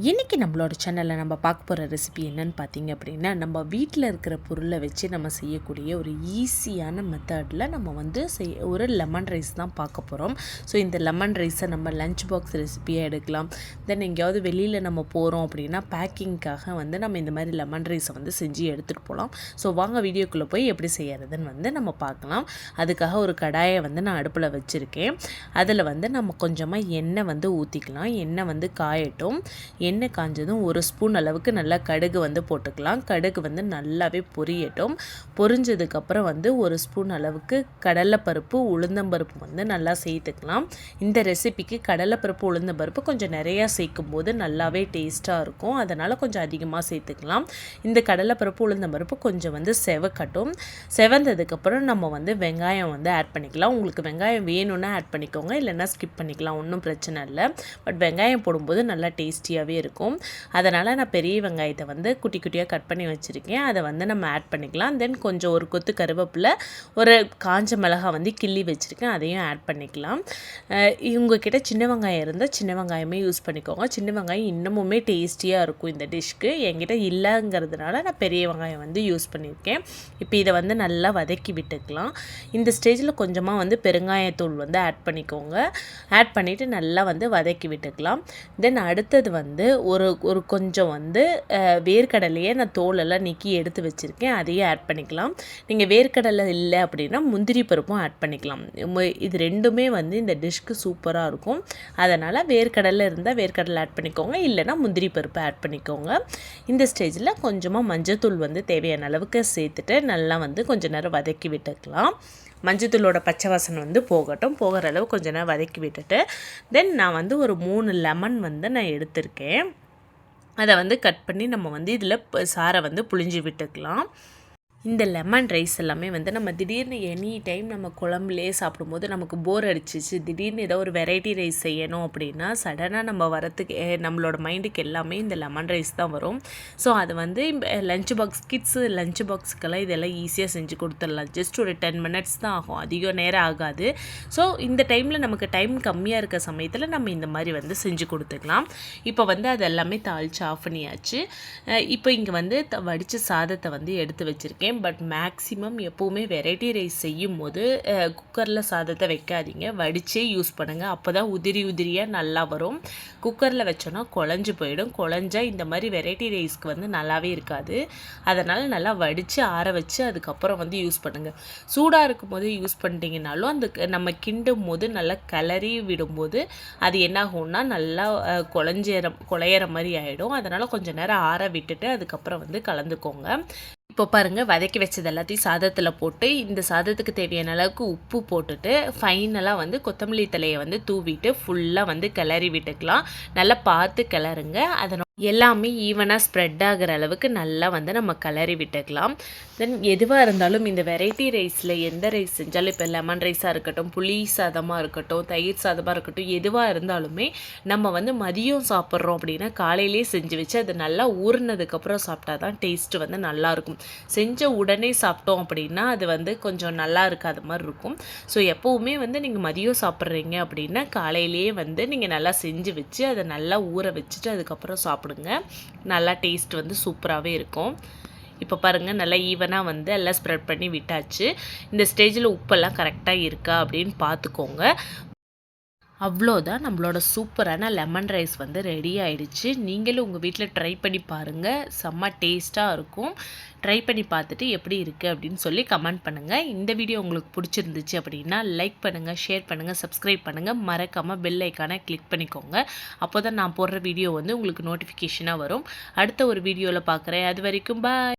இன்றைக்கி நம்மளோட சேனலில் நம்ம பார்க்க போகிற ரெசிபி என்னென்னு பார்த்தீங்க அப்படின்னா, நம்ம வீட்டில் இருக்கிற பொருளை வச்சு நம்ம செய்யக்கூடிய ஒரு ஈஸியான மெத்தடில் நம்ம வந்து ஒரு லெமன் ரைஸ் தான் பார்க்க போகிறோம். ஸோ இந்த லெமன் ரைஸை நம்ம லஞ்ச் பாக்ஸ் ரெசிபியாக எடுக்கலாம். தென் எங்கேயாவது வெளியில் நம்ம போகிறோம் அப்படின்னா பேக்கிங்க்காக வந்து நம்ம இந்த மாதிரி லெமன் ரைஸை வந்து செஞ்சு எடுத்துகிட்டு போகலாம். ஸோ வாங்க வீடியோக்குள்ளே போய் எப்படி செய்யறதுன்னு வந்து நம்ம பார்க்கலாம். அதுக்காக ஒரு கடாயை வந்து நான் அடுப்பில் வச்சுருக்கேன். அதில் வந்து நம்ம கொஞ்சமாக எண்ணெய் வந்து ஊற்றிக்கலாம். எண்ணெய் வந்து காயட்டும். எண்ணெய் காஞ்சதும் ஒரு ஸ்பூன் அளவுக்கு நல்லா கடுகு வந்து போட்டுக்கலாம். கடுகு வந்து நல்லாவே பொரியட்டும். பொரிஞ்சதுக்கப்புறம் வந்து ஒரு ஸ்பூன் அளவுக்கு கடலைப்பருப்பு உளுந்தம்பருப்பு வந்து நல்லா சேர்த்துக்கலாம். இந்த ரெசிபிக்கு கடலைப்பருப்பு உளுந்தம்பருப்பு கொஞ்சம் நிறையா சேர்க்கும் போது நல்லாவே டேஸ்ட்டாக இருக்கும். அதனால் கொஞ்சம் அதிகமாக சேர்த்துக்கலாம். இந்த கடலைப்பருப்பு உளுந்தம்பருப்பு கொஞ்சம் வந்து செவக்கட்டும். செவந்ததுக்கப்புறம் நம்ம வந்து வெங்காயம் வந்து ஆட் பண்ணிக்கலாம். உங்களுக்கு வெங்காயம் வேணும்னா ஆட் பண்ணிக்கோங்க, இல்லைன்னா ஸ்கிப் பண்ணிக்கலாம், ஒன்றும் பிரச்சனை இல்லை. பட் வெங்காயம் போடும்போது நல்லா டேஸ்டியாகவே இருக்கும். அதனால் நான் பெரிய வெங்காயத்தை வந்து குட்டி குட்டியாக கட் பண்ணி வச்சுருக்கேன். அதை வந்து நம்ம ஆட் பண்ணிக்கலாம். தென் கொஞ்சம் ஒரு கொத்து கருவேப்பிலை, ஒரு காஞ்ச மிளகாய் வந்து கிள்ளி வச்சுருக்கேன், அதையும் ஆட் பண்ணிக்கலாம். உங்ககிட்ட சின்ன வெங்காயம் இருந்தால் சின்ன வெங்காயமே யூஸ் பண்ணிக்கோங்க. சின்ன வெங்காயம் இன்னமுமே டேஸ்டியாக இருக்கும் இந்த டிஷ்க்கு. என்கிட்ட இல்லைங்கிறதுனால நான் பெரிய வெங்காயம் வந்து யூஸ் பண்ணியிருக்கேன். இப்போ இதை வந்து நல்லா வதக்கி விட்டுக்கலாம். இந்த ஸ்டேஜில் கொஞ்சமாக வந்து பெருங்காயத்தூள் வந்து ஆட் பண்ணிக்கோங்க. ஆட் பண்ணிவிட்டு நல்லா வந்து வதக்கி விட்டுக்கலாம். தென் அடுத்தது வந்து ஒரு கொஞ்சம் வந்து வேர்க்கடலையே நான் தோலெல்லாம் நீக்கி எடுத்து வச்சுருக்கேன், அதையும் ஆட் பண்ணிக்கலாம். நீங்கள் வேர்க்கடலை இல்லை அப்படின்னா முந்திரி பருப்பும் ஆட் பண்ணிக்கலாம். இது ரெண்டுமே வந்து இந்த டிஷ்க்கு சூப்பராக இருக்கும். அதனால் வேர்க்கடலை இருந்தால் வேர்க்கடலை ஆட் பண்ணிக்கோங்க, இல்லைனா முந்திரி பருப்பு ஆட் பண்ணிக்கோங்க. இந்த ஸ்டேஜில் கொஞ்சமாக மஞ்சத்தூள் வந்து தேவையான அளவுக்கு சேர்த்துட்டு நல்லா வந்து கொஞ்சம் நேரம் வதக்கி விட்டுக்கலாம். மஞ்சத்தூளோட பச்சை வாசனை வந்து போகிற அளவு கொஞ்சம் நேரம் வதக்கி விட்டுட்டு தென் நான் வந்து ஒரு 3 லெமன் வந்து நான் எடுத்திருக்கேன். அதை வந்து கட் பண்ணி நம்ம வந்து இதில் சாறை வந்து புழிஞ்சு விட்டுக்கலாம். இந்த லெமன் ரைஸ் எல்லாமே வந்து நம்ம திடீர்னு எனி டைம் நம்ம குழம்புலே சாப்பிடும்போது நமக்கு போர் அடிச்சிச்சு, திடீர்னு ஏதோ ஒரு வெரைட்டி ரைஸ் செய்யணும் அப்படின்னா சடனாக நம்ம வரத்துக்கு நம்மளோட மைண்டுக்கு எல்லாமே இந்த லெமன் ரைஸ் தான் வரும். ஸோ அது வந்து லஞ்ச் பாக்ஸ் லஞ்ச் பாக்ஸுக்கெல்லாம் இதெல்லாம் ஈஸியாக செஞ்சு கொடுத்துடலாம். ஜஸ்ட் ஒரு 10 மினிட்ஸ் தான் ஆகும், அதிகம் நேரம் ஆகாது. ஸோ இந்த டைமில் நமக்கு டைம் கம்மியாக இருக்க சமயத்தில் நம்ம இந்த மாதிரி வந்து செஞ்சு கொடுத்துக்கலாம். இப்போ வந்து அது எல்லாமே தாளித்து ஆஃப் பண்ணியாச்சு. இப்போ இங்கே வந்து வடித்த சாதத்தை வந்து எடுத்து வச்சுருக்கேன். பட் மேக்ஸிமம் எப்போவுமே வெரைட்டி ரைஸ் செய்யும் போது குக்கரில் சாதத்தை வைக்காதீங்க, வடிச்சே யூஸ் பண்ணுங்கள். அப்போ தான் உதிரியாக நல்லா வரும். குக்கரில் வச்சோன்னா குழஞ்சு போயிடும். குழஞ்சா இந்த மாதிரி வெரைட்டி ரைஸ்க்கு வந்து நல்லாவே இருக்காது. அதனால் நல்லா வடித்து ஆற வச்சு அதுக்கப்புறம் வந்து யூஸ் பண்ணுங்கள். சூடாக இருக்கும் போது யூஸ் பண்ணிட்டீங்கனாலும் அந்த நம்ம கிண்டும் போது நல்லா கிளறி விடும்போது அது என்னாகும்னா நல்லா குழையிற மாதிரி ஆகிடும். அதனால் கொஞ்சம் நேரம் ஆற விட்டுட்டு அதுக்கப்புறம் வந்து கலந்துக்கோங்க. இப்போ பாருங்கள், வதக்கி வச்சது எல்லாத்தையும் சாதத்தில் போட்டு இந்த சாதத்துக்கு தேவையான அளவுக்கு உப்பு போட்டுட்டு ஃபைனலாக வந்து கொத்தமல்லி தலையை வந்து தூவிட்டு ஃபுல்லாக வந்து கிளறி விட்டுக்கலாம். நல்லா பார்த்து கிளறுங்க. அதனால் எல்லாமே ஈவனாக ஸ்ப்ரெட் ஆகிற அளவுக்கு நல்லா வந்து நம்ம கிளறி விட்டுக்கலாம். தென் எதுவாக இருந்தாலும் இந்த வெரைட்டி ரைஸில் எந்த ரைஸ் செஞ்சாலும், இப்போ லெமன் ரைஸாக இருக்கட்டும், புளி சாதமாக இருக்கட்டும், தயிர் சாதமாக இருக்கட்டும், எதுவாக இருந்தாலுமே நம்ம வந்து மதியம் சாப்பிட்றோம் அப்படின்னா காலையிலே செஞ்சு வச்சு அது நல்லா ஊறினதுக்கப்புறம் சாப்பிட்டா தான் டேஸ்ட்டு வந்து நல்லாயிருக்கும். செஞ்ச உடனே சாப்பிட்டோம் அப்படின்னா அது வந்து கொஞ்சம் நல்லா இருக்காத மாதிரி இருக்கும். ஸோ எப்போவுமே வந்து நீங்கள் மதியம் சாப்பிட்றீங்க அப்படின்னா காலையிலேயே வந்து நீங்கள் நல்லா செஞ்சு வச்சு அதை நல்லா ஊற வச்சுட்டு அதுக்கப்புறம் சாப்பிடுங்க. நல்லா டேஸ்ட் வந்து சூப்பராகவே இருக்கும். இப்போ பாருங்கள், நல்லா ஈவனாக வந்து எல்லாம் ஸ்ப்ரெட் பண்ணி விட்டாச்சு. இந்த ஸ்டேஜில் உப்பெல்லாம் கரெக்டாக இருக்கா அப்படின்னு பார்த்துக்கோங்க. அவ்வளோதான், நம்மளோட சூப்பரான லெமன் ரைஸ் வந்து ரெடி ஆகிடுச்சு. நீங்களும் உங்கள் வீட்டில் ட்ரை பண்ணி பாருங்கள், செம்ம டேஸ்ட்டாக இருக்கும். ட்ரை பண்ணி பார்த்துட்டு எப்படி இருக்குது அப்படின்னு சொல்லி கமெண்ட் பண்ணுங்கள். இந்த வீடியோ உங்களுக்கு பிடிச்சிருந்துச்சு அப்படின்னா லைக் பண்ணுங்கள், ஷேர் பண்ணுங்கள், சப்ஸ்கிரைப் பண்ணுங்கள். மறக்காமல் பெல் ஐக்கானை கிளிக் பண்ணிக்கோங்க. அப்போ தான் நான் போடுற வீடியோ வந்து உங்களுக்கு நோட்டிஃபிகேஷனாக வரும். அடுத்த ஒரு வீடியோவில் பார்க்குறேன். அது வரைக்கும் பாய்.